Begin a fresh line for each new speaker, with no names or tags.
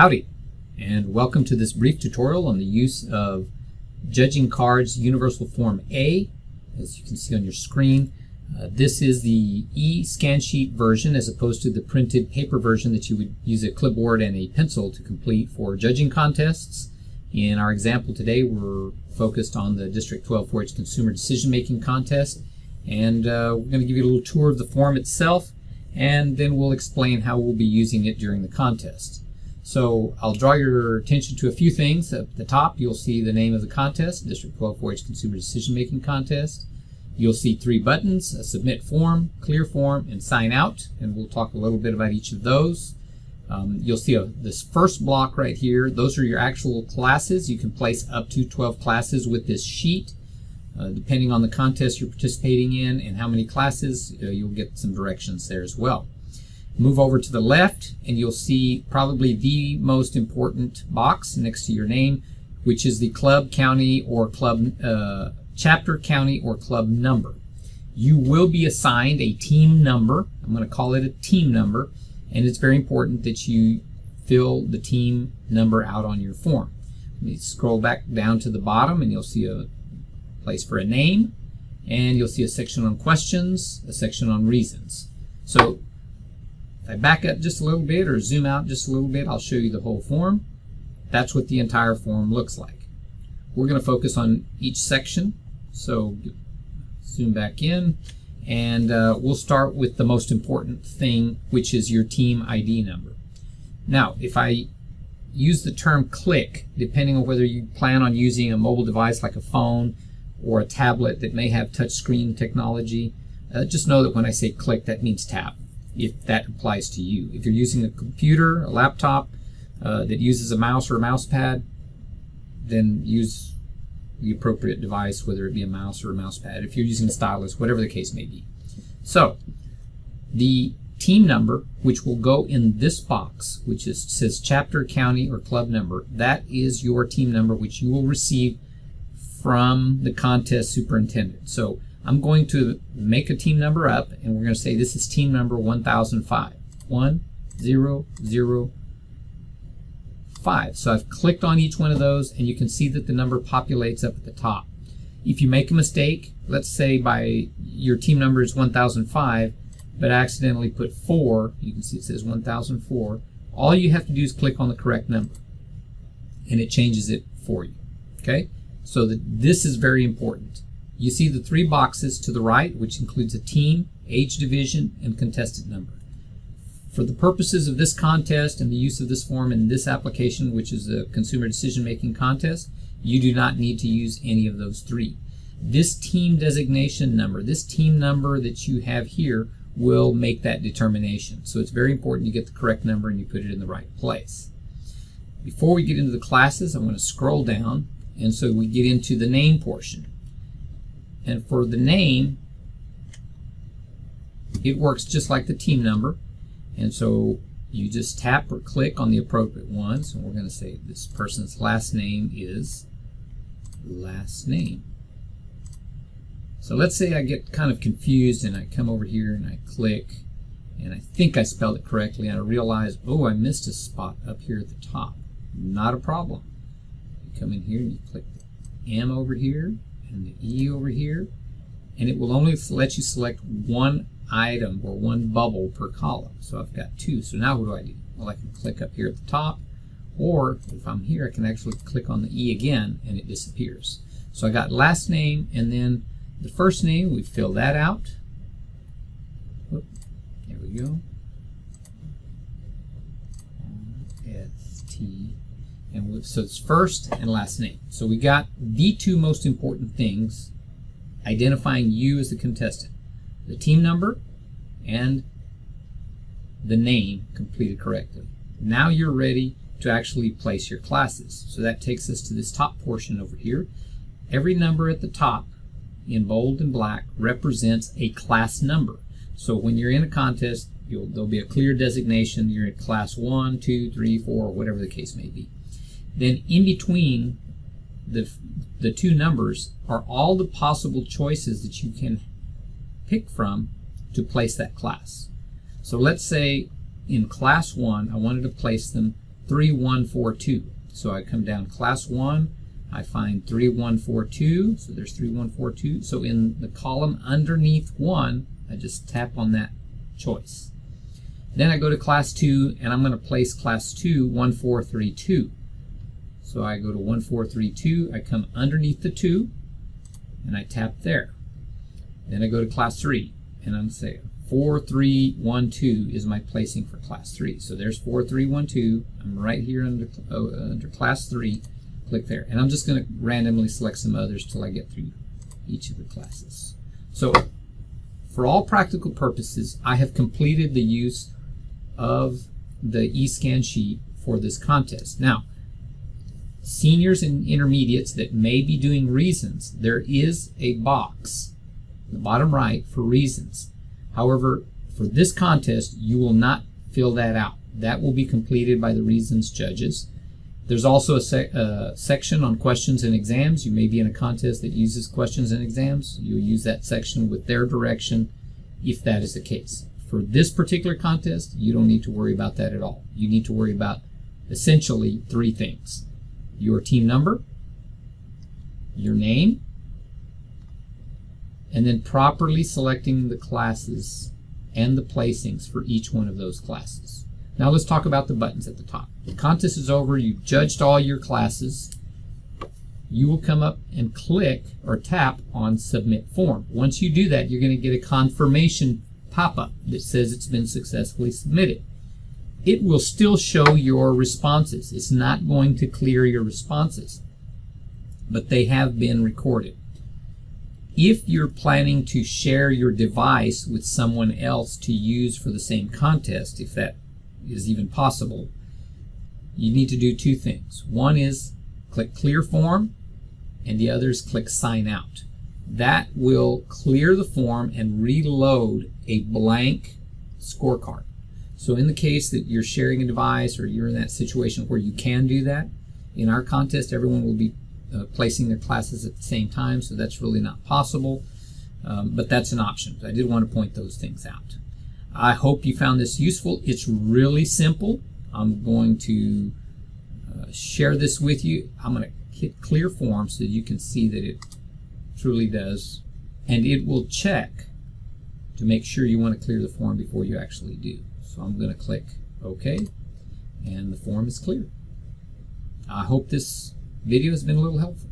Howdy, and welcome to this brief tutorial on the use of JudgingCard's Universal Form A. As you can see on your screen, this is the eScansheet version as opposed to the printed paper version that you would use a clipboard and a pencil to complete for judging contests. In our example today, we're focused on the District 12 4-H Consumer Decision Making Contest, and we're going to give you a little tour of the form itself, and then we'll explain how we'll be using it during the contest. So I'll draw your attention to a few things. At the top, you'll see the name of the contest, District 12 4-H Consumer Decision Making Contest. You'll see three buttons, a submit form, clear form, and sign out, and we'll talk a little bit about each of those. You'll see this first block right here. Those are your actual classes. You can place up to 12 classes with this sheet. Depending on the contest you're participating in and how many classes, you'll get some directions there as well. Move over to the left and you'll see probably the most important box next to your name, which is the club, county, or club, chapter, county, or club number. You will be assigned a team number. I'm going to call it a team number, and it's very important that you fill the team number out on your form. Let me scroll back down to the bottom and you'll see a place for a name, and you'll see a section on questions, a section on reasons. So if I back up just a little bit or zoom out just a little bit, I'll show you the whole form. That's what the entire form looks like. We're going to focus on each section. So zoom back in, and we'll start with the most important thing, which is your team ID number. Now, if I use the term click, depending on whether you plan on using a mobile device like a phone or a tablet that may have touchscreen technology, just know that when I say click, that means tap, if that applies to you. If you're using a computer, a laptop that uses a mouse or a mouse pad, then use the appropriate device, whether it be a mouse or a mouse pad. If you're using a stylus, whatever the case may be. So the team number, which will go in this box, which says chapter, county, or club number, that is your team number, which you will receive from the contest superintendent. So I'm going to make a team number up, and we're going to say this is team number 1005. 1005. So I've clicked on each one of those, and you can see that the number populates up at the top. If you make a mistake, let's say by your team number is 1005, but I accidentally put 4, you can see it says 1004, all you have to do is click on the correct number, and it changes it for you. Okay? So this is very important. You see the three boxes to the right, which includes a team, age division, and contestant number. For the purposes of this contest and the use of this form in this application, which is a consumer decision-making contest, you do not need to use any of those three. This team designation number, this team number that you have here, will make that determination. So it's very important you get the correct number and you put it in the right place. Before we get into the classes, I'm going to scroll down, and so we get into the name portion. And for the name, it works just like the team number. And so you just tap or click on the appropriate ones. And we're going to say this person's last name is last name. So let's say I get kind of confused and I come over here and I click and I think I spelled it correctly and I realize, oh, I missed a spot up here at the top. Not a problem. You come in here and you click the M over here and the E over here, and it will only let you select one item or one bubble per column. So I've got 2. So now what do? Well, I can click up here at the top, or if I'm here, I can actually click on the E again and it disappears. So I got last name, and then the first name, we fill that out. Oop, there we go. S-T. And so it's first and last name. So we got the two most important things identifying you as the contestant: the team number and the name completed correctly. Now you're ready to actually place your classes. So that takes us to this top portion over here. Every number at the top in bold and black represents a class number. So when you're in a contest, there'll be a clear designation. You're in class 1, 2, 3, 4, whatever the case may be. Then in between the two numbers are all the possible choices that you can pick from to place that class. So let's say in class 1 I wanted to place them 3142. So I come down class 1, I find 3142, so there's 3142. So in the column underneath 1, I just tap on that choice. Then I go to class 2, and I'm going to place class 2 1432. So I go to 1432, I come underneath the 2, and I tap there. Then I go to class 3, and I'm saying 4312 is my placing for class 3. So there's 4312. I'm right here under class 3. Click there, and I'm just going to randomly select some others till I get through each of the classes. So for all practical purposes, I have completed the use of the eScansheet for this contest. Now, seniors and intermediates that may be doing reasons, there is a box in the bottom right for reasons. However, for this contest, you will not fill that out. That will be completed by the reasons judges. There's also a section on questions and exams. You may be in a contest that uses questions and exams. You'll use that section with their direction if that is the case. For this particular contest, you don't need to worry about that at all. You need to worry about essentially 3 things: your team number, your name, and then properly selecting the classes and the placings for each one of those classes. Now let's talk about the buttons at the top. The contest is over. You've judged all your classes. You will come up and click or tap on Submit Form. Once you do that, you're going to get a confirmation pop-up that says it's been successfully submitted. It will still show your responses. It's not going to clear your responses, but they have been recorded. If you're planning to share your device with someone else to use for the same contest, if that is even possible, you need to do 2 things. One is click Clear Form, and the other is click Sign Out. That will clear the form and reload a blank scorecard. So in the case that you're sharing a device or you're in that situation where you can do that, in our contest everyone will be placing their classes at the same time, so that's really not possible, but that's an option. I did want to point those things out. I hope you found this useful. It's really simple. I'm going to share this with you. I'm going to hit Clear Form so you can see that it truly does, and it will check to make sure you want to clear the form before you actually do. So I'm going to click OK, and the form is cleared. I hope this video has been a little helpful.